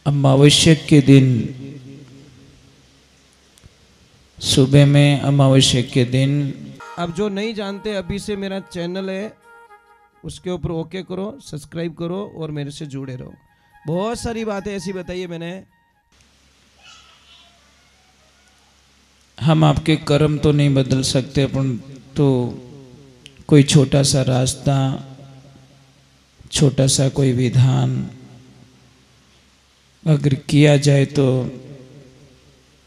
अमावस्या के दिन सुबह में, अमावस्या के दिन। अब जो नहीं जानते, अभी से मेरा चैनल है उसके ऊपर ओके करो, सब्सक्राइब करो और मेरे से जुड़े रहो। बहुत सारी बातें ऐसी बताई मैंने। हम आपके कर्म तो नहीं बदल सकते, अपन तो कोई छोटा सा रास्ता, छोटा सा कोई विधान अगर किया जाए तो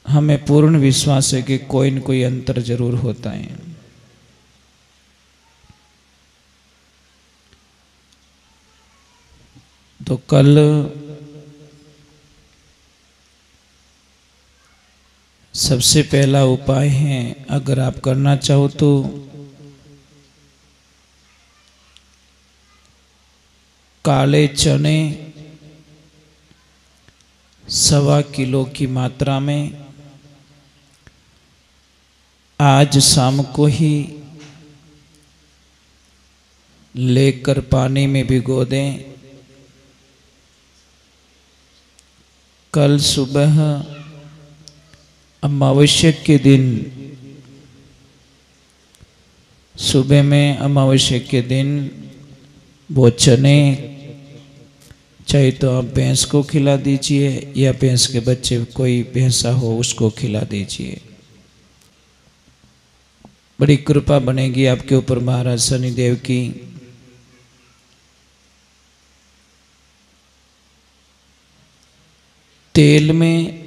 हमें पूर्ण विश्वास है कि कोई न कोई अंतर जरूर होता है। तो कल सबसे पहला उपाय है, अगर आप करना चाहो तो काले चने 1.25 किलो की मात्रा में आज शाम को ही लेकर पानी में भिगो दें। कल सुबह अमावस्या के दिन, सुबह में अमावस्या के दिन वो चने चाहे तो आप भैंस को खिला दीजिए या भैंस के बच्चे, कोई भैंसा हो उसको खिला दीजिए। बड़ी कृपा बनेगी आपके ऊपर महाराज शनिदेव की। तेल में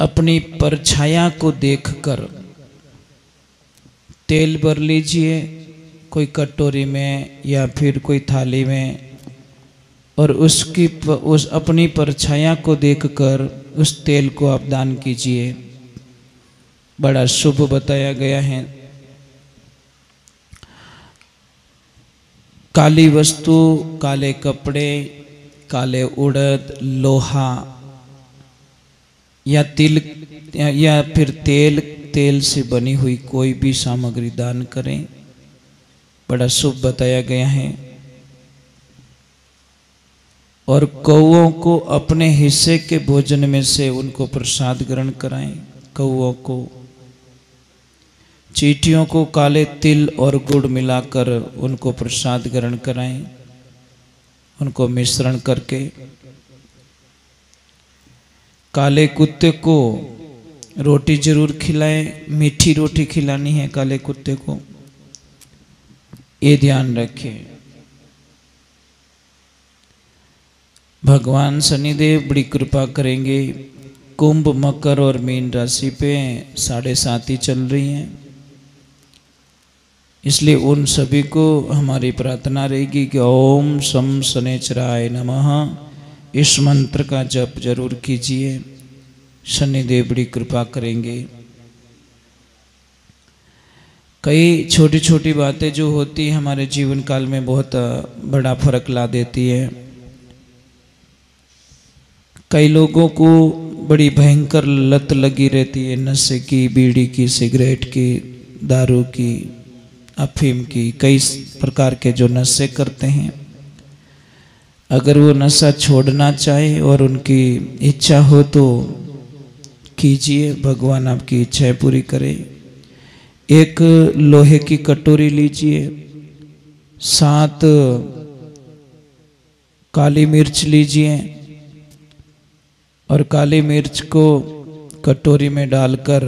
अपनी परछाया को देखकर तेल भर लीजिए, कोई कटोरी में या फिर कोई थाली में, और उस अपनी परछाया को देखकर उस तेल को आप दान कीजिए। बड़ा शुभ बताया गया है। काली वस्तु, काले कपड़े, काले उड़द, लोहा या तिल या फिर तेल से बनी हुई कोई भी सामग्री दान करें, बड़ा शुभ बताया गया है। और कौओं को अपने हिस्से के भोजन में से उनको प्रसाद ग्रहण कराएं। कौओं को, चींटियों को काले तिल और गुड़ मिलाकर उनको प्रसाद ग्रहण कराएं, उनको मिश्रण करके। काले कुत्ते को रोटी जरूर खिलाएं, मीठी रोटी खिलानी है काले कुत्ते को, ये ध्यान रखें। भगवान शनिदेव बड़ी कृपा करेंगे। कुंभ, मकर और मीन राशि पे 7.5 चल रही हैं, इसलिए उन सभी को हमारी प्रार्थना रहेगी कि ओम शम शनैश्चराय नमः, इस मंत्र का जप जरूर कीजिए। शनिदेव बड़ी कृपा करेंगे। कई छोटी छोटी बातें जो होती हैं हमारे जीवन काल में बहुत बड़ा फर्क ला देती है। कई लोगों को बड़ी भयंकर लत लगी रहती है, नशे की, बीड़ी की, सिगरेट की, दारू की, अफीम की, कई प्रकार के जो नशे करते हैं। अगर वो नशा छोड़ना चाहे और उनकी इच्छा हो तो कीजिए, भगवान आपकी इच्छाएं पूरी करे। एक लोहे की कटोरी लीजिए, 7 काली मिर्च लीजिए और काली मिर्च को कटोरी में डालकर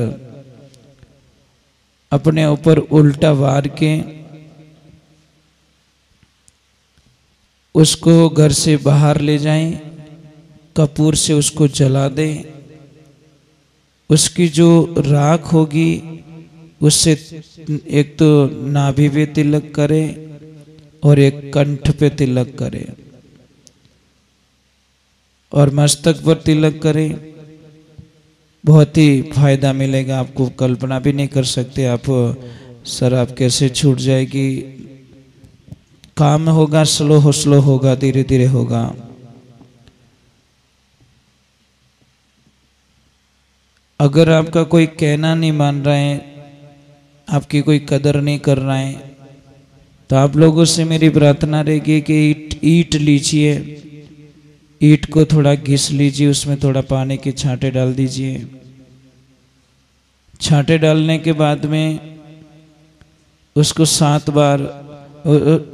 अपने ऊपर उल्टा वार के उसको घर से बाहर ले जाएं, कपूर से उसको जला दें। उसकी जो राख होगी उससे एक तो नाभि पे तिलक करें और एक कंठ पे तिलक करें और मस्तक पर तिलक करें। बहुत ही फायदा मिलेगा आपको, कल्पना भी नहीं कर सकते आप। शराब कैसे छूट जाएगी। काम होगा, स्लो होगा, धीरे धीरे होगा। अगर आपका कोई कहना नहीं मान रहा है, आपकी कोई कदर नहीं कर रहा है, तो आप लोगों से मेरी प्रार्थना रहेगी कि ईंट लीजिए ईंट को थोड़ा घिस लीजिए, उसमें थोड़ा पानी के छांटे डाल दीजिए। छांटे डालने के बाद में उसको 7 बार,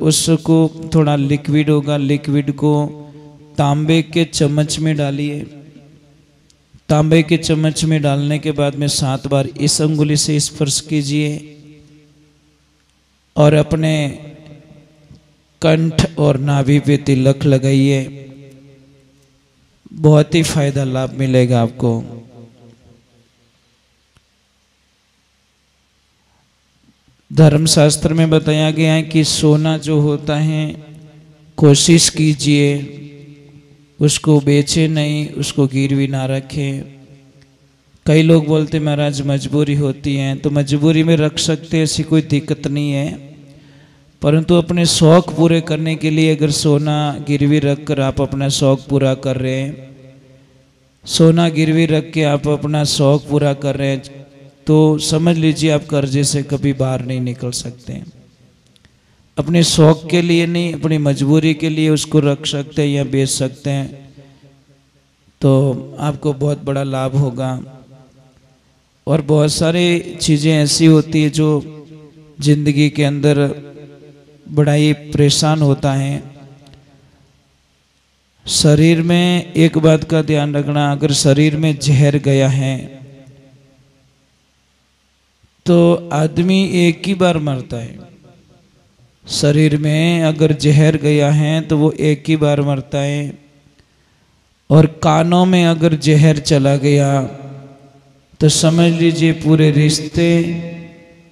उसको थोड़ा लिक्विड होगा, लिक्विड को तांबे के चम्मच में डालिए। तांबे के चम्मच में डालने के बाद में 7 बार इस अंगुली से स्पर्श कीजिए और अपने कंठ और नाभि पे तिलक लगाइए। बहुत ही फायदा लाभ मिलेगा आपको। धर्मशास्त्र में बताया गया है कि सोना जो होता है कोशिश कीजिए उसको बेचे नहीं, उसको गिरवी ना रखें। कई लोग बोलते महाराज मजबूरी होती है, तो मजबूरी में रख सकते, ऐसी कोई दिक्कत नहीं है। परंतु अपने शौक पूरे करने के लिए अगर सोना गिरवी रख कर आप अपना शौक पूरा कर रहे हैं, सोना गिरवी रख के आप अपना शौक पूरा कर रहे हैं, तो समझ लीजिए आप कर्जे से कभी बाहर नहीं निकल सकते। अपने शौक के लिए नहीं, अपनी मजबूरी के लिए उसको रख सकते हैं या बेच सकते हैं, तो आपको बहुत बड़ा लाभ होगा। और बहुत सारी चीज़ें ऐसी होती है जो जिंदगी के अंदर बड़ा ही परेशान होता है। शरीर में एक बात का ध्यान रखना, अगर शरीर में जहर गया है तो आदमी एक ही बार मरता है। शरीर में अगर जहर गया है तो वो एक ही बार मरता है। और कानों में अगर जहर चला गया तो समझ लीजिए पूरे रिश्ते,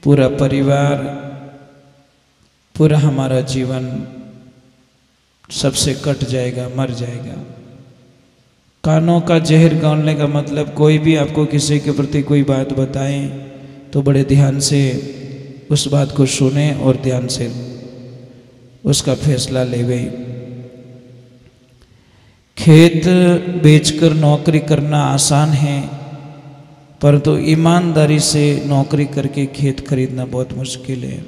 पूरा परिवार, पूरा हमारा जीवन सबसे कट जाएगा, मर जाएगा। कानों का जहर गाड़ने का मतलब कोई भी आपको किसी के प्रति कोई बात बताए तो बड़े ध्यान से उस बात को सुने और ध्यान से उसका फैसला लेवे। खेत बेचकर नौकरी करना आसान है, परंतु ईमानदारी से नौकरी करके खेत खरीदना बहुत मुश्किल है।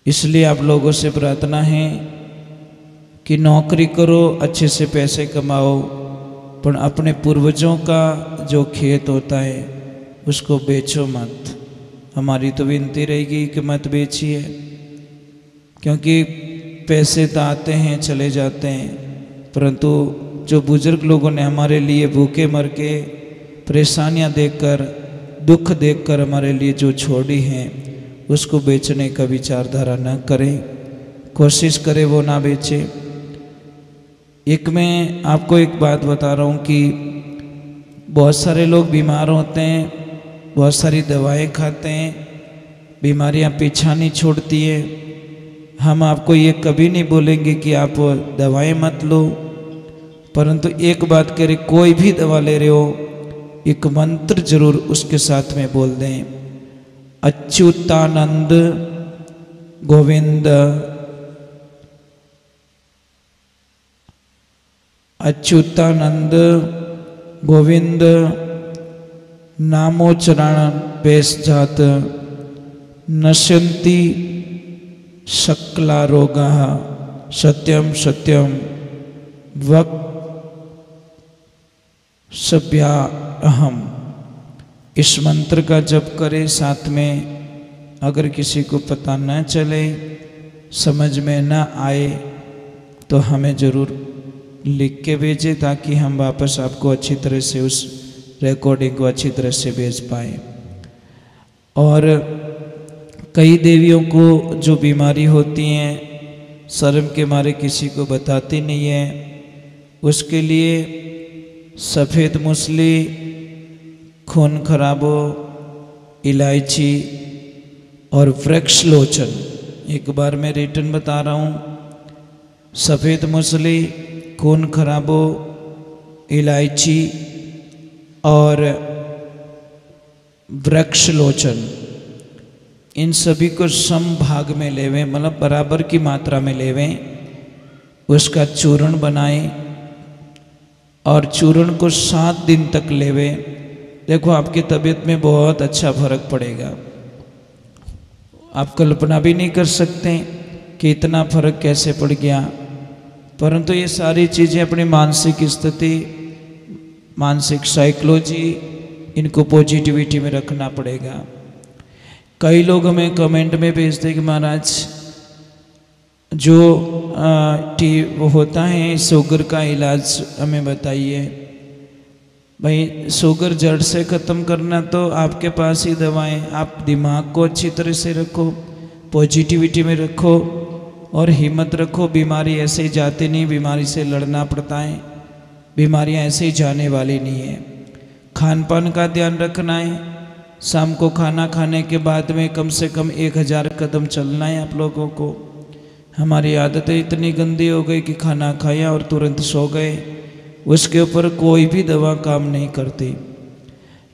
इसलिए आप लोगों से प्रार्थना है कि नौकरी करो, अच्छे से पैसे कमाओ, पर अपने पूर्वजों का जो खेत होता है उसको बेचो मत। हमारी तो विनती रहेगी कि मत बेचिए, क्योंकि पैसे तो आते हैं चले जाते हैं, परंतु जो बुजुर्ग लोगों ने हमारे लिए भूखे मर के, परेशानियां देखकर, दुख देखकर हमारे लिए जो छोड़ी हैं, उसको बेचने का विचारधारा न करें। कोशिश करें वो ना बेचे। एक मैं आपको एक बात बता रहा हूँ कि बहुत सारे लोग बीमार होते हैं, बहुत सारी दवाएं खाते हैं, बीमारियां पीछा नहीं छोड़ती है। हम आपको ये कभी नहीं बोलेंगे कि आप दवाएं मत लो, परंतु एक बात करें, कोई भी दवा ले रहे हो एक मंत्र जरूर उसके साथ में बोल दें, अच्युतानंद गोविंद, अच्युतानंद गोविंद नामोच्चारण बेस जात नश्यन्ति सकला रोगा सत्यम सत्यम वक सभ्या अहम। इस मंत्र का जप करें, साथ में अगर किसी को पता न चले, समझ में न आए, तो हमें ज़रूर लिख के भेजें ताकि हम वापस आपको अच्छी तरह से उस रिकॉर्डिंग को अच्छी तरह से भेज पाए। और कई देवियों को जो बीमारी होती हैं शर्म के मारे किसी को बताती नहीं है, उसके लिए सफ़ेद मूसली, खून खराबो, इलायची और वृक्ष लोचन, एक बार मैं रिटर्न बता रहा हूँ, सफ़ेद मूसली, खून खराबो, इलायची और वृक्ष लोचन, इन सभी को सम भाग में लेवें, मतलब बराबर की मात्रा में लेवें। उसका चूर्ण बनाएं और चूर्ण को 7 दिन तक लेवें। देखो आपकी तबीयत में बहुत अच्छा फर्क पड़ेगा। आप कल्पना भी नहीं कर सकते कि इतना फर्क कैसे पड़ गया। परंतु ये सारी चीज़ें अपनी मानसिक स्थिति, मानसिक साइकोलॉजी, इनको पॉजिटिविटी में रखना पड़ेगा। कई लोग हमें कमेंट में भेजते हैं कि महाराज जो वो होता है शुगर का इलाज हमें बताइए। भाई शुगर जड़ से ख़त्म करना तो आपके पास ही दवाएं। आप दिमाग को अच्छी तरह से रखो, पॉजिटिविटी में रखो और हिम्मत रखो। बीमारी ऐसे ही जाती नहीं, बीमारी से लड़ना पड़ता है। बीमारियां ऐसे ही जाने वाली नहीं है। खान पान का ध्यान रखना है। शाम को खाना खाने के बाद में कम से कम 1000 कदम चलना है आप लोगों को। हमारी आदतें इतनी गंदी हो गई कि खाना खाया और तुरंत सो गए, उसके ऊपर कोई भी दवा काम नहीं करती।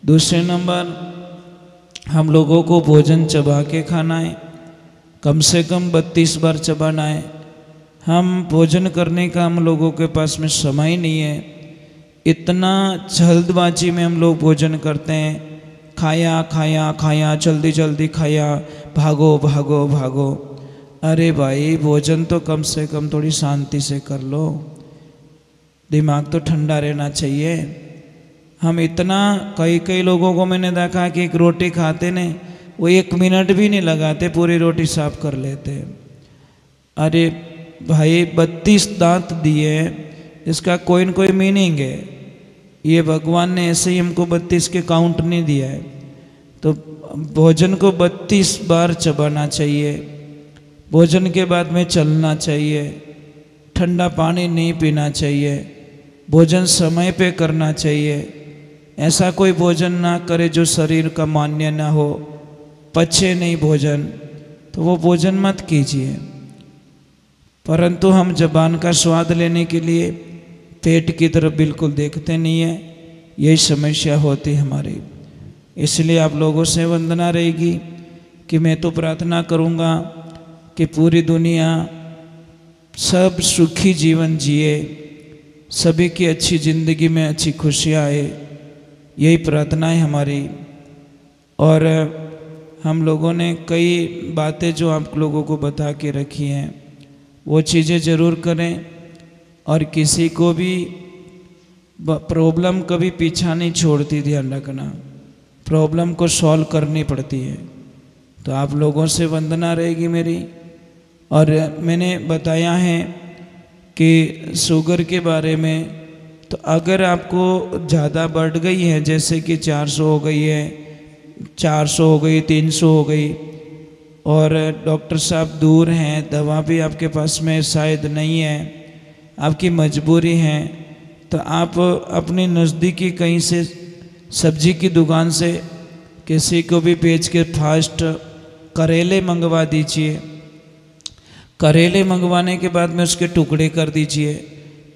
दूसरे नंबर, हम लोगों को भोजन चबा के खाना है, कम से कम 32 बार चबाना है। हम भोजन करने का हम लोगों के पास में समय नहीं है। इतना जल्दबाजी में हम लोग भोजन करते हैं, खाया खाया खाया, जल्दी जल्दी खाया, भागो भागो भागो। अरे भाई भोजन तो कम से कम थोड़ी शांति से कर लो, दिमाग तो ठंडा रहना चाहिए। हम इतना, कई लोगों को मैंने देखा कि एक रोटी खाते ने वो 1 मिनट भी नहीं लगाते, पूरी रोटी साफ कर लेते। अरे भाई 32 दांत दिए, इसका कोई न कोई मीनिंग है। ये भगवान ने ऐसे ही हमको 32 के काउंट नहीं दिया है। तो भोजन को 32 बार चबाना चाहिए, भोजन के बाद में चलना चाहिए, ठंडा पानी नहीं पीना चाहिए, भोजन समय पे करना चाहिए। ऐसा कोई भोजन ना करे जो शरीर का मान्य ना हो, पचे नहीं भोजन, तो वो भोजन मत कीजिए। परंतु हम ज़बान का स्वाद लेने के लिए पेट की तरफ बिल्कुल देखते नहीं है, यही समस्या होती हमारी। इसलिए आप लोगों से वंदना रहेगी कि मैं तो प्रार्थना करूँगा कि पूरी दुनिया सब सुखी जीवन जिए, सभी की अच्छी ज़िंदगी में अच्छी खुशियाँ आए, यही प्रार्थना है हमारी। और हम लोगों ने कई बातें जो आप लोगों को बता के रखी हैं वो चीज़ें ज़रूर करें। और किसी को भी प्रॉब्लम कभी पीछा नहीं छोड़ती, ध्यान रखना, प्रॉब्लम को सॉल्व करनी पड़ती है। तो आप लोगों से वंदना रहेगी मेरी। और मैंने बताया है कि शुगर के बारे में, तो अगर आपको ज़्यादा बढ़ गई है, जैसे कि 400 हो गई है, 400 हो गई, 300 हो गई, और डॉक्टर साहब दूर हैं, दवा भी आपके पास में शायद नहीं है, आपकी मजबूरी है, तो आप अपनी नज़दीकी कहीं से सब्जी की दुकान से किसी को भी बेच के फास्ट करेले मंगवा दीजिए। करेले मंगवाने के बाद में उसके टुकड़े कर दीजिए।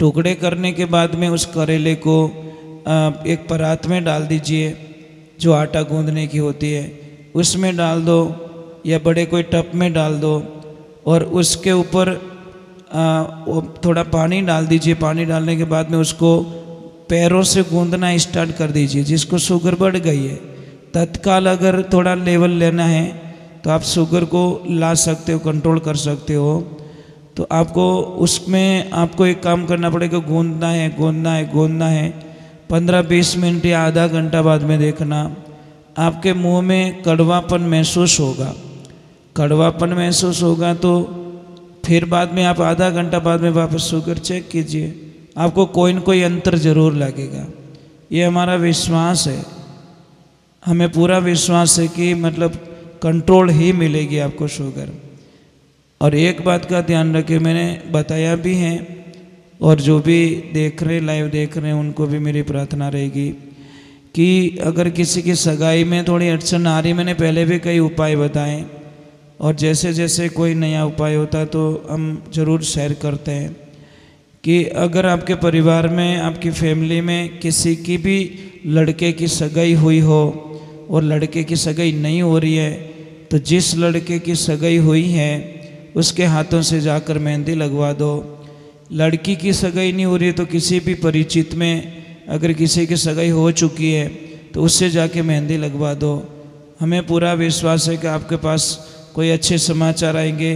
टुकड़े करने के बाद में उस करेले को एक परात में डाल दीजिए जो आटा गूंदने की होती है, उसमें डाल दो या बड़े कोई टब में डाल दो, और उसके ऊपर थोड़ा पानी डाल दीजिए। पानी डालने के बाद में उसको पैरों से गूंदना स्टार्ट कर दीजिए। जिसको शुगर बढ़ गई है, तत्काल अगर थोड़ा लेवल लेना है तो आप शुगर को ला सकते हो, कंट्रोल कर सकते हो। तो आपको उसमें आपको एक काम करना पड़ेगा, गूंदना है गूंदना है गूंदना है। 15-20 मिनट या आधा घंटा बाद में देखना आपके मुंह में कड़वापन महसूस होगा। कड़वापन महसूस होगा तो फिर बाद में आप आधा घंटा बाद में वापस शुगर चेक कीजिए, आपको कोई न कोई अंतर ज़रूर लगेगा। ये हमारा विश्वास है, हमें पूरा विश्वास है कि मतलब कंट्रोल ही मिलेगी आपको शुगर। और एक बात का ध्यान रखें, मैंने बताया भी है, और जो भी देख रहे लाइव देख रहे हैं उनको भी मेरी प्रार्थना रहेगी कि अगर किसी की सगाई में थोड़ी अड़चन आ रही, मैंने पहले भी कई उपाय बताए, और जैसे जैसे कोई नया उपाय होता है तो हम ज़रूर शेयर करते हैं कि अगर आपके परिवार में, आपकी फैमिली में किसी की भी लड़के की सगाई हुई हो और लड़के की सगाई नहीं हो रही है, तो जिस लड़के की सगाई हुई है उसके हाथों से जाकर मेहंदी लगवा दो। लड़की की सगाई नहीं हो रही है तो किसी भी परिचित में अगर किसी की सगाई हो चुकी है तो उससे जाके मेहंदी लगवा दो। हमें पूरा विश्वास है कि आपके पास कोई अच्छे समाचार आएंगे,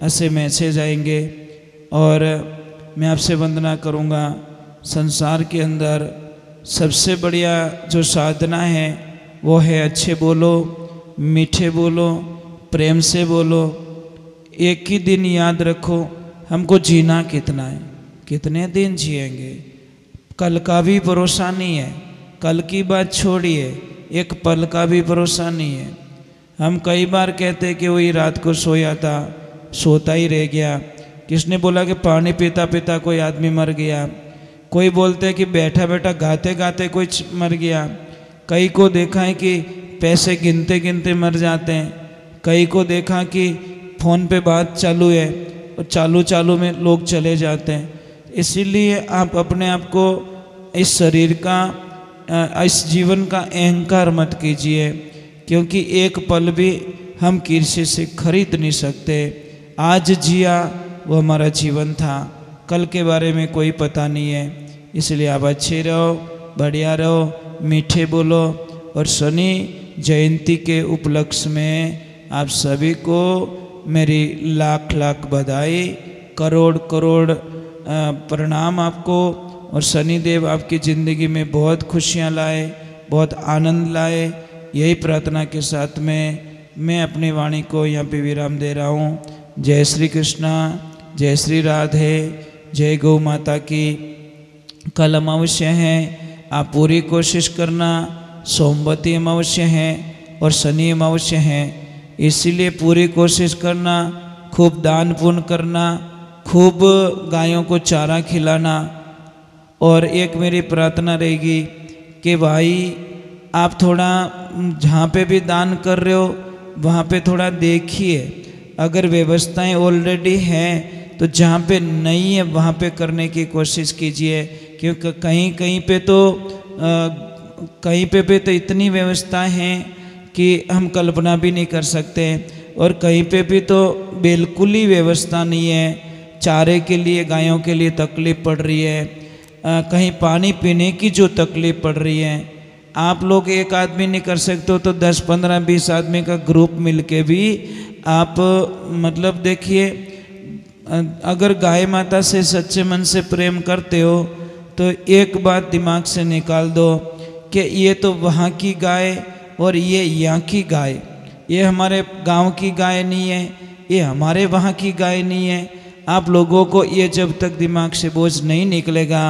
ऐसे मैसेज आएंगे, और मैं आपसे वंदना करूँगा। संसार के अंदर सबसे बढ़िया जो साधना है वो है अच्छे बोलो, मीठे बोलो, प्रेम से बोलो। एक ही दिन याद रखो, हमको जीना कितना है, कितने दिन जिएंगे, कल का भी भरोसा नहीं है। कल की बात छोड़िए, एक पल का भी भरोसा नहीं है। हम कई बार कहते कि वही रात को सोया था, सोता ही रह गया। किसने बोला कि पानी पीता पीता कोई आदमी मर गया। कोई बोलते हैं कि बैठा बैठा गाते गाते कोई मर गया। कई को देखा है कि पैसे गिनते गिनते मर जाते हैं। कई को देखा कि फ़ोन पे बात चालू है और चालू चालू में लोग चले जाते हैं। इसीलिए आप अपने आप को इस शरीर का, इस जीवन का अहंकार मत कीजिए, क्योंकि एक पल भी हम किसी से खरीद नहीं सकते। आज जिया वो हमारा जीवन था, कल के बारे में कोई पता नहीं है। इसलिए आप अच्छे रहो, बढ़िया रहो, मीठे बोलो। और शनि जयंती के उपलक्ष्य में आप सभी को मेरी लाख लाख बधाई, करोड़ करोड़ प्रणाम आपको। और शनिदेव आपकी ज़िंदगी में बहुत खुशियाँ लाए, बहुत आनंद लाए। यही प्रार्थना के साथ में मैं अपनी वाणी को यहाँ पे विराम दे रहा हूँ। जय श्री कृष्णा, जय श्री राधे, जय गौ माता की। कल अमावस्या है, आप पूरी कोशिश करना। सोमवती अमावस्या है और शनि अमावस्या है, इसीलिए पूरी कोशिश करना। खूब दान पुण्य करना, खूब गायों को चारा खिलाना। और एक मेरी प्रार्थना रहेगी कि भाई आप थोड़ा जहाँ पे भी दान कर रहे हो वहाँ पे थोड़ा देखिए। अगर व्यवस्थाएं ऑलरेडी हैं तो जहाँ पे नहीं है वहाँ पे करने की कोशिश कीजिए, क्योंकि कहीं कहीं पे तो कहीं पे तो इतनी व्यवस्थाएं हैं कि हम कल्पना भी नहीं कर सकते। और कहीं पे भी तो बिल्कुल ही व्यवस्था नहीं है। चारे के लिए, गायों के लिए तकलीफ़ पड़ रही है, कहीं पानी पीने की जो तकलीफ़ पड़ रही है। आप लोग एक आदमी नहीं कर सकते हो तो 10, 15, 20 आदमी का ग्रुप मिलके भी आप मतलब देखिए, अगर गाय माता से सच्चे मन से प्रेम करते हो तो एक बात दिमाग से निकाल दो कि ये तो वहाँ की गाय और ये यहाँ की गाय, ये हमारे गांव की गाय नहीं है, ये हमारे वहाँ की गाय नहीं है। आप लोगों को ये जब तक दिमाग से बोझ नहीं निकलेगा,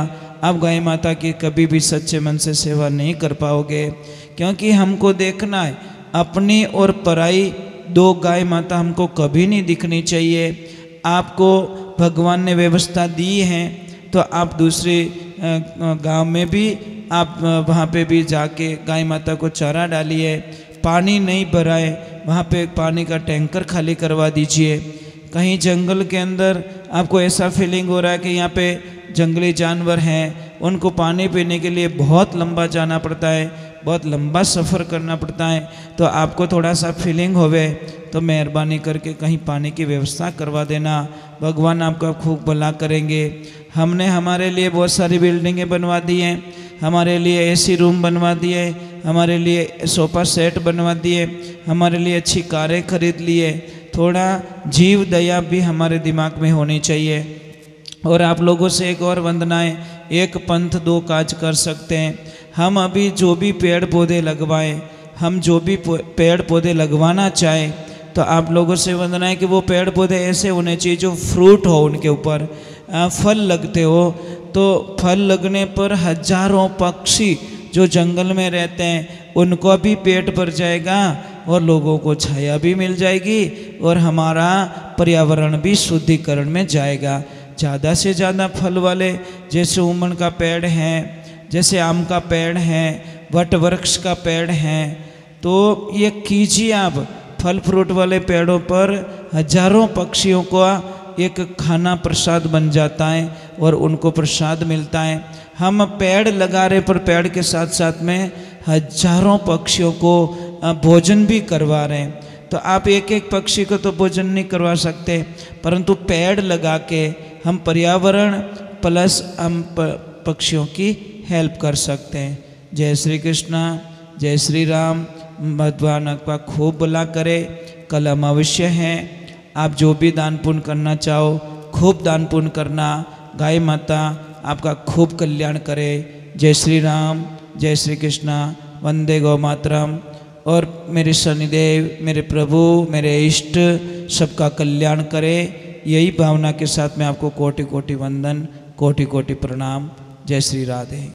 आप गाय माता की कभी भी सच्चे मन से सेवा नहीं कर पाओगे। क्योंकि हमको देखना है, अपनी और पराई दो गाय माता हमको कभी नहीं दिखनी चाहिए। आपको भगवान ने व्यवस्था दी है तो आप दूसरे गांव में भी आप वहाँ पे भी जाके गाय माता को चारा डालिए। पानी नहीं भराए, वहाँ पे पानी का टैंकर खाली करवा दीजिए। कहीं जंगल के अंदर आपको ऐसा फीलिंग हो रहा है कि यहाँ पे जंगली जानवर हैं, उनको पानी पीने के लिए बहुत लंबा जाना पड़ता है, बहुत लंबा सफ़र करना पड़ता है, तो आपको थोड़ा सा फीलिंग होवे तो मेहरबानी करके कहीं पानी की व्यवस्था करवा देना। भगवान आपका खूब भला करेंगे। हमने हमारे लिए बहुत सारी बिल्डिंगें बनवा दी हैं, हमारे लिए एसी रूम बनवा दिए, हमारे लिए सोफ़ा सेट बनवा दिए, हमारे लिए अच्छी कारें खरीद लिए। थोड़ा जीव दया भी हमारे दिमाग में होनी चाहिए। और आप लोगों से एक और वंदना है, एक पंथ दो काज कर सकते हैं। हम अभी जो भी पेड़ पौधे लगवाएं, हम जो भी पेड़ पौधे लगवाना चाहें, तो आप लोगों से वंदना है कि वो पेड़ पौधे ऐसे होने चाहिए जो फ्रूट हो, उनके ऊपर फल लगते हो। तो फल लगने पर हजारों पक्षी जो जंगल में रहते हैं उनको भी पेट भर जाएगा और लोगों को छाया भी मिल जाएगी और हमारा पर्यावरण भी शुद्धिकरण में जाएगा। ज़्यादा से ज़्यादा फल वाले जैसे उमन का पेड़ है, जैसे आम का पेड़ है, वट वृक्ष का पेड़ है, तो ये कीजिए आप। फल फ्रूट वाले पेड़ों पर हजारों पक्षियों को एक खाना प्रसाद बन जाता है और उनको प्रसाद मिलता है। हम पेड़ लगा रहे पर पेड़ के साथ साथ में हजारों पक्षियों को भोजन भी करवा रहे हैं। तो आप एक एक पक्षी को तो भोजन नहीं करवा सकते, परंतु पेड़ लगा के हम पर्यावरण प्लस हम पक्षियों की हेल्प कर सकते हैं। जय श्री कृष्णा, जय श्री राम। भगवान आपका खूब भला करे। कल अमावस्या है, आप जो भी दान पुण्य करना चाहो खूब दान पुण्य करना। गाय माता आपका खूब कल्याण करे। जय श्री राम, जय श्री कृष्णा, वंदे गौ मातरम। और मेरे शनिदेव, मेरे प्रभु, मेरे इष्ट सबका कल्याण करे। यही भावना के साथ मैं आपको कोटि कोटि वंदन, कोटि कोटि प्रणाम। जय श्री राधे।